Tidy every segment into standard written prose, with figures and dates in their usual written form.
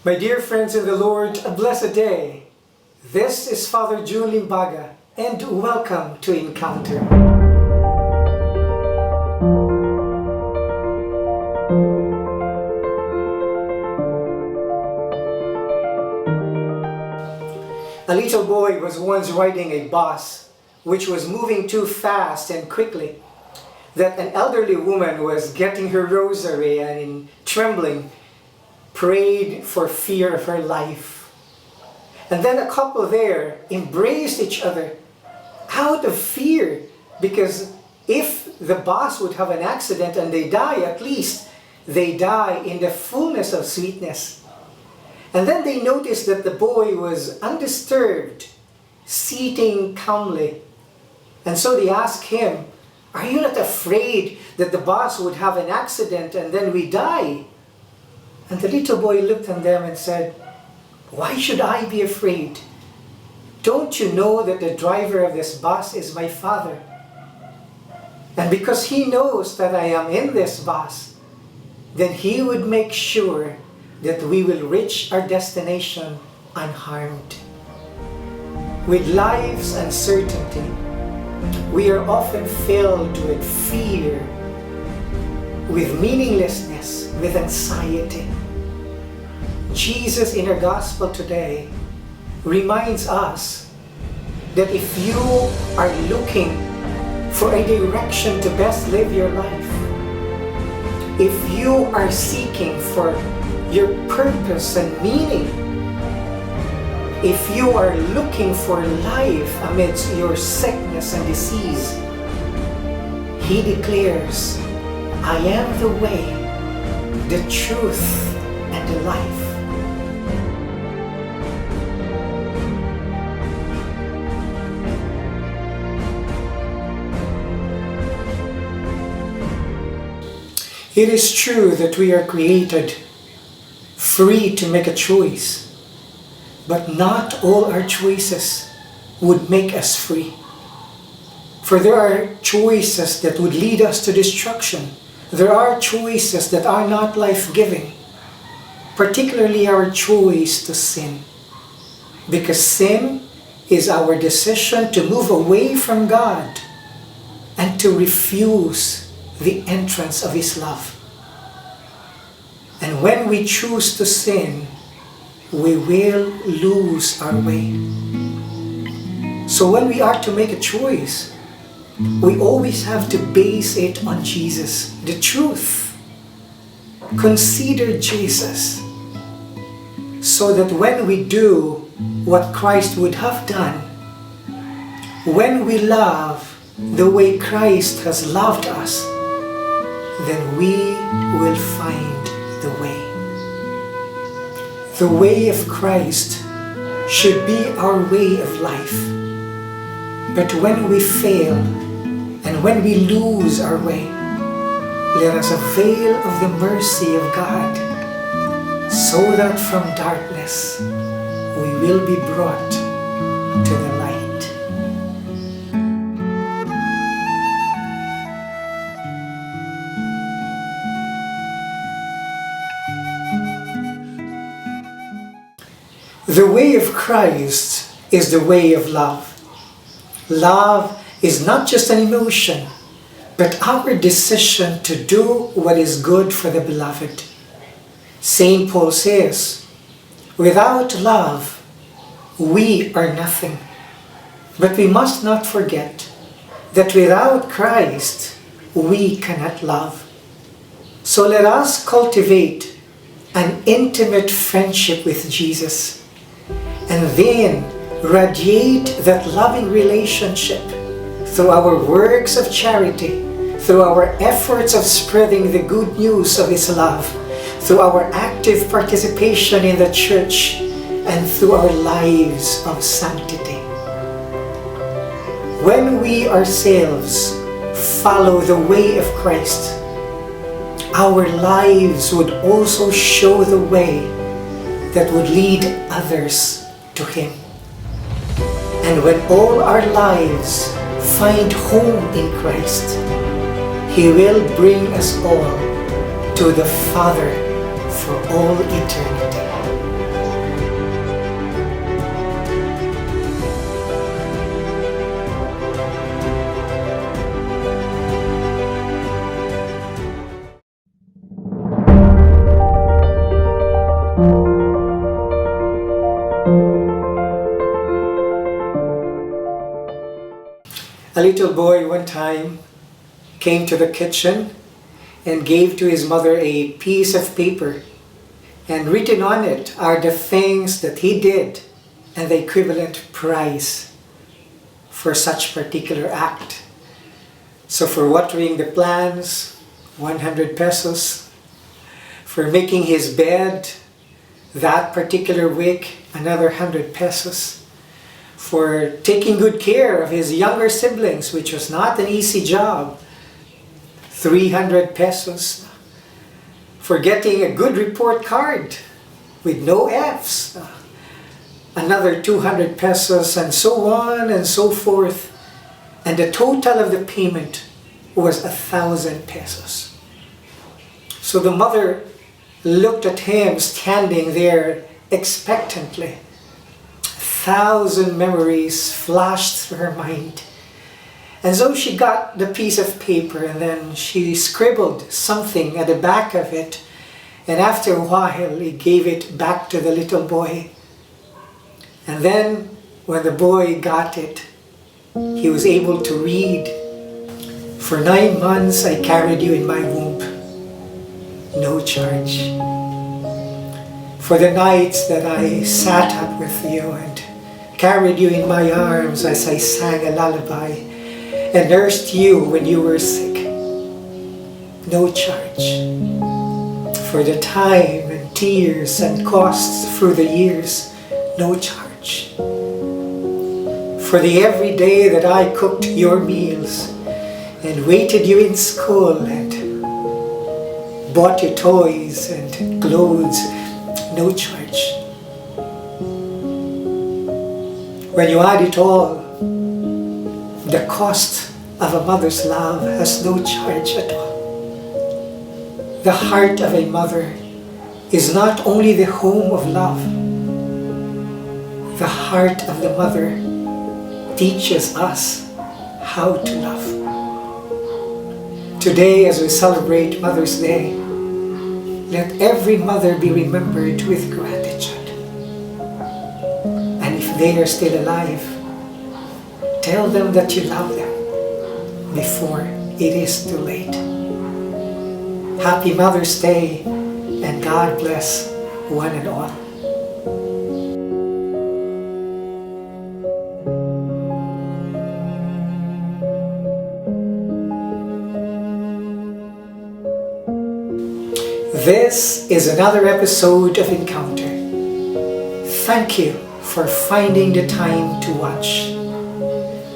My dear friends in the Lord, a blessed day. This is Father June Limbaga, and welcome to Encounter. A little boy was once riding a bus which was moving too fast and quickly that an elderly woman was getting her rosary and in trembling prayed for fear of her life. And then a couple there embraced each other out of fear, because if the bus would have an accident and they die, at least they die in the fullness of sweetness. And then they noticed that the boy was undisturbed, sitting calmly. And so they asked him, "Are you not afraid that the bus would have an accident and then we die?" And the little boy looked at them and said, "Why should I be afraid? Don't you know that the driver of this bus is my father? And because he knows that I am in this bus, then he would make sure that we will reach our destination unharmed." With life's uncertainty, we are often filled with fear, with meaninglessness, with anxiety. Jesus in our gospel today reminds us that if you are looking for a direction to best live your life, if you are seeking for your purpose and meaning, if you are looking for life amidst your sickness and disease, He declares, "I am the way, the truth, and the life." It is true that we are created free to make a choice, but not all our choices would make us free. For there are choices that would lead us to destruction. There are choices that are not life-giving, particularly our choice to sin. Because sin is our decision to move away from God and to refuse the entrance of His love. And when we choose to sin, we will lose our way. So when we are to make a choice, we always have to base it on Jesus, the truth. Consider Jesus, so that when we do what Christ would have done, when we love the way Christ has loved us, then we will find the way. The way of Christ should be our way of life. But when we fail and when we lose our way, let us avail of the mercy of God, so that from darkness we will be brought to the light. The way of Christ is the way of love. Love is not just an emotion, but our decision to do what is good for the beloved. St. Paul says, "Without love, we are nothing." But we must not forget that without Christ, we cannot love. So let us cultivate an intimate friendship with Jesus, and then radiate that loving relationship through our works of charity, through our efforts of spreading the good news of His love, through our active participation in the church, and through our lives of sanctity. When we ourselves follow the way of Christ, our lives would also show the way that would lead others to Him. And when all our lives find home in Christ, He will bring us all to the Father for all eternity. A little boy one time came to the kitchen and gave to his mother a piece of paper, and written on it are the things that he did and the equivalent price for such particular act. So for watering the plants, 100 pesos. For making his bed that particular week, another 100 pesos. For taking good care of his younger siblings, which was not an easy job, 300 pesos. For getting a good report card with no Fs, another 200 pesos, and so on and so forth. And the total of the payment was 1,000 pesos. So the mother looked at him standing there expectantly. 1,000 memories flashed through her mind. And so she got the piece of paper and then she scribbled something at the back of it. And after a while, he gave it back to the little boy. And then when the boy got it, he was able to read. For 9 months I carried you in my womb, no charge. For the nights that I sat up with you and carried you in my arms as I sang a lullaby and nursed you when you were sick, no charge. For the time and tears and costs through the years, no charge. For the every day that I cooked your meals and waited you in school and bought you toys and clothes, no charge. When you add it all, the cost of a mother's love has no charge at all. The heart of a mother is not only the home of love. The heart of the mother teaches us how to love. Today, as we celebrate Mother's Day, let every mother be remembered with gratitude. And if they are still alive, tell them that you love them before it is too late. Happy Mother's Day, and God bless one and all. This is another episode of Encounter. Thank you for finding the time to watch.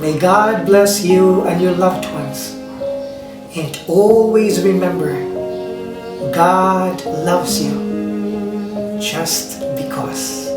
May God bless you and your loved ones. And always remember, God loves you just because.